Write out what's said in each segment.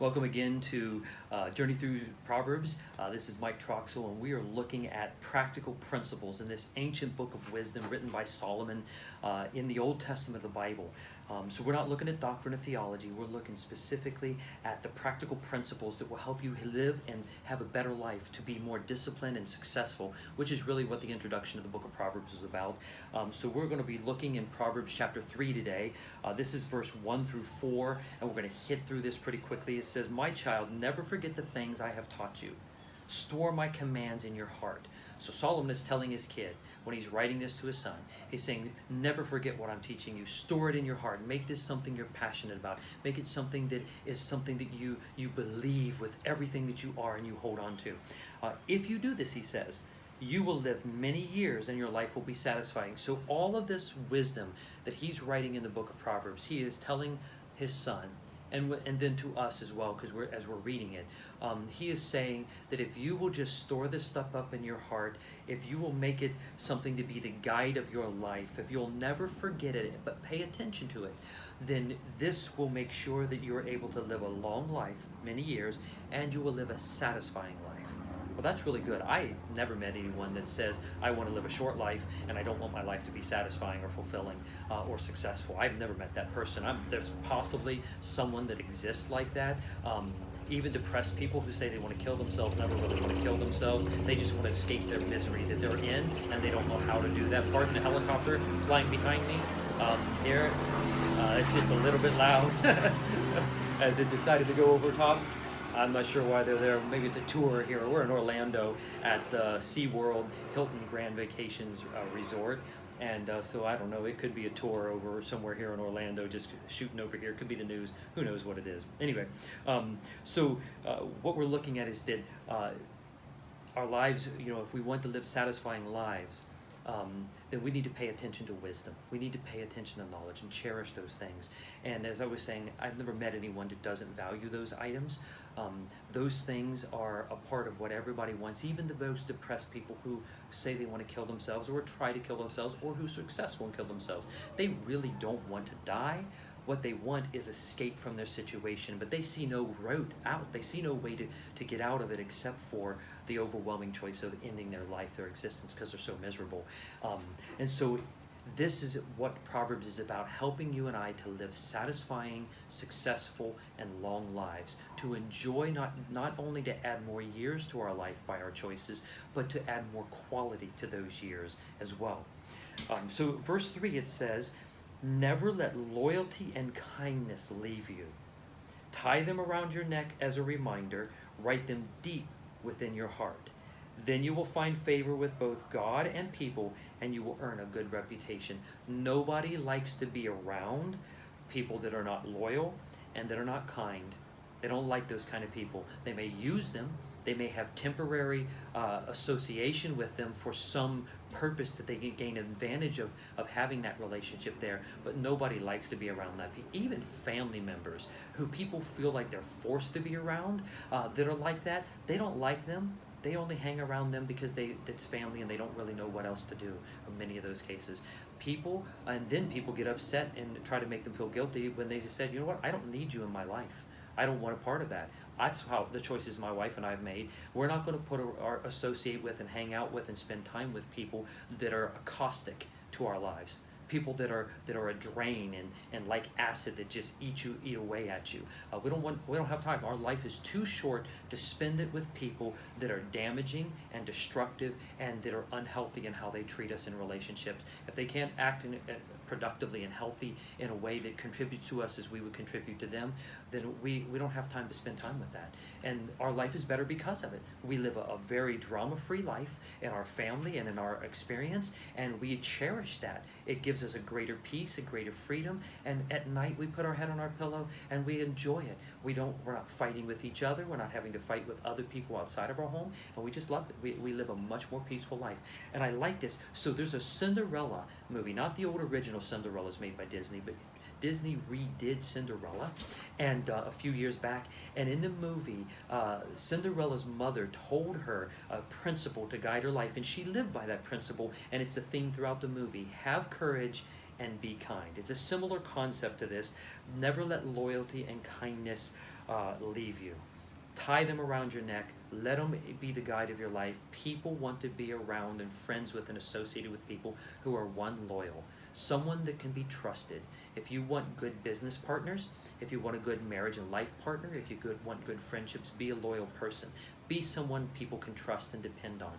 Welcome again to Journey Through Proverbs. This is Mike Troxel, and we are looking at practical principles in this ancient book of wisdom written by Solomon in the Old Testament of the Bible. So we're not looking at doctrine of theology. We're looking specifically at the practical principles that will help you live and have a better life, to be more disciplined and successful, which is really what the introduction of the book of Proverbs is about. So we're going to be looking in Proverbs chapter 3 today. This is verse 1 through 4, and we're going to hit through this pretty quickly. It says, "My child, never forget the things I have taught you. Store my commands in your heart." So Solomon is telling his kid, when he's writing this to his son, he's saying, never forget what I'm teaching you. Store it in your heart. Make this something you're passionate about. Make it something that is something that you believe with everything that you are and you hold on to. If you do this, he says, you will live many years and your life will be satisfying. So all of this wisdom that he's writing in the book of Proverbs, he is telling his son, and then to us as well, because as we're reading it, he is saying that if you will just store this stuff up in your heart, if you will make it something to be the guide of your life, if you'll never forget it but pay attention to it, then this will make sure that you're able to live a long life, many years, and you will live a satisfying life. Well, that's really good. I never met anyone that says, I want to live a short life and I don't want my life to be satisfying or fulfilling or successful. I've never met that person. There's possibly someone that exists like that. Even depressed people who say they want to kill themselves never really want to kill themselves. They just want to escape their misery that they're in, and they don't know how to do that. Pardon the helicopter flying behind me here. It's just a little bit loud as it decided to go over top. I'm not sure why they're there. Maybe it's a tour here. We're in Orlando at the SeaWorld Hilton Grand Vacations Resort. And so I don't know, it could be a tour over somewhere here in Orlando, just shooting over here. It could be the news. Who knows what it is. Anyway, so what we're looking at is that our lives, if we want to live satisfying lives, then we need to pay attention to wisdom. We need to pay attention to knowledge and cherish those things. And as I was saying, I've never met anyone that doesn't value those items. Those things are a part of what everybody wants, even the most depressed people who say they want to kill themselves or try to kill themselves, or who are successful and kill themselves. They really don't want to die. What they want is escape from their situation, but they see no road out. They see no way to get out of it except for the overwhelming choice of ending their life, their existence, because they're so miserable. And so this is what Proverbs is about, helping you and I to live satisfying, successful, and long lives, to enjoy not only to add more years to our life by our choices, but to add more quality to those years as well. So verse 3, it says, "Never let loyalty and kindness leave you. Tie them around your neck as a reminder. Write them deep within your heart. Then you will find favor with both God and people, and you will earn a good reputation." Nobody likes to be around people that are not loyal and that are not kind. They don't like those kind of people. They may use them. They may have temporary association with them for some purpose that they can gain advantage of having that relationship there. But nobody likes to be around that. Even family members who people feel like they're forced to be around that are like that, they don't like them. They only hang around them because it's family and they don't really know what else to do in many of those cases. And then people get upset and try to make them feel guilty when they just said, you know what, I don't need you in my life. I don't want a part of that. That's how the choices my wife and I have made. We're not going to associate with and hang out with and spend time with people that are caustic to our lives. People that are a drain and like acid that just eat away at you. We don't have time. Our life is too short to spend it with people that are damaging and destructive and that are unhealthy in how they treat us in relationships. If they can't act productively and healthy in a way that contributes to us as we would contribute to them, then we don't have time to spend time with that. And our life is better because of it. We live a very drama-free life in our family and in our experience, and we cherish that. It gives us a greater peace, a greater freedom, and at night we put our head on our pillow and we enjoy it. We're not fighting with each other. We're not having to fight with other people outside of our home, and we just love it. We live a much more peaceful life, and I like this. So there's a Cinderella movie, not the old original Cinderella's made by Disney, but Disney redid Cinderella and a few years back, and in the movie Cinderella's mother told her a principle to guide her life, and she lived by that principle, and it's a theme throughout the movie: have courage and be kind. It's a similar concept to this. Never let loyalty and kindness leave you. Tie them around your neck. Let them be the guide of your life. People want to be around and friends with and associated with people who are, one, loyal, someone that can be trusted. If you want good business partners, if you want a good marriage and life partner, if you want good friendships, be a loyal person. Be someone people can trust and depend on.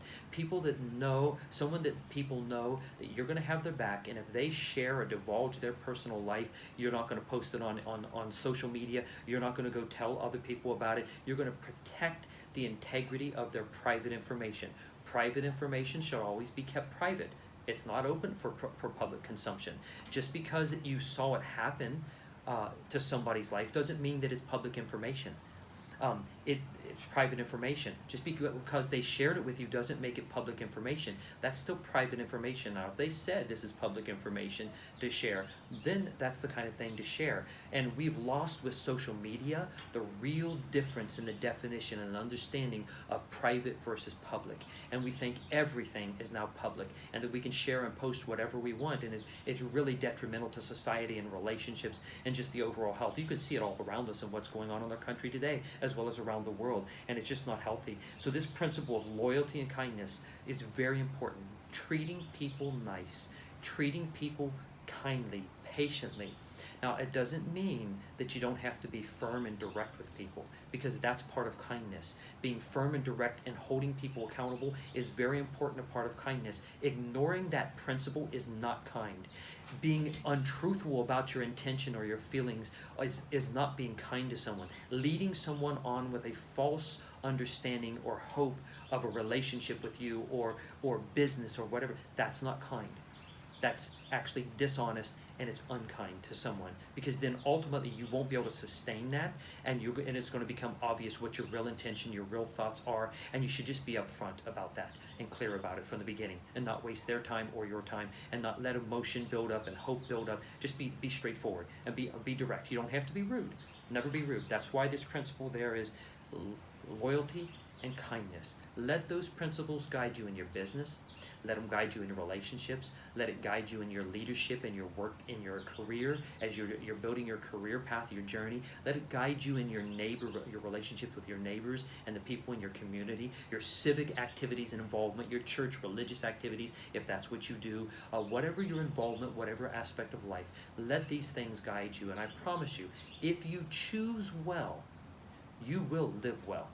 Someone that people know that you're going to have their back, and if they share or divulge their personal life, you're not going to post it on social media. You're not going to go tell other people about it. You're going to protect the integrity of their private information. Private information should always be kept private. It's not open for public consumption. Just because you saw it happen to somebody's life doesn't mean that it's public information. It's private information. Just because they shared it with you doesn't make it public information. That's still private information. Now, if they said this is public information to share, then that's the kind of thing to share. And we've lost with social media the real difference in the definition and understanding of private versus public. And we think everything is now public and that we can share and post whatever we want. And it's really detrimental to society and relationships and just the overall health. You can see it all around us and what's going on in our country today, as well as around the world. And it's just not healthy. So this principle of loyalty and kindness is very important. Treating people nice, treating people kindly, patiently. Now, it doesn't mean that you don't have to be firm and direct with people, because that's part of kindness. Being firm and direct and holding people accountable is very important, a part of kindness. Ignoring that principle is not kind. Being untruthful about your intention or your feelings is not being kind to someone. Leading someone on with a false understanding or hope of a relationship with you or business or whatever, that's not kind. That's actually dishonest, and it's unkind to someone, because then ultimately you won't be able to sustain that, and it's going to become obvious what your real intention, your real thoughts are, and you should just be upfront about that and clear about it from the beginning, and not waste their time or your time, and not let emotion build up and hope build up. Just be straightforward and be direct. You don't have to be rude. Never be rude. That's why this principle there is loyalty and kindness. Let those principles guide you in your business. Let them guide you in your relationships. Let it guide you in your leadership, in your work, in your career, as you're building your career path, your journey. Let it guide you in your relationship with your neighbors and the people in your community, your civic activities and involvement, your church religious activities, if that's what you do, whatever your involvement, whatever aspect of life. Let these things guide you, and I promise you, if you choose well, you will live well.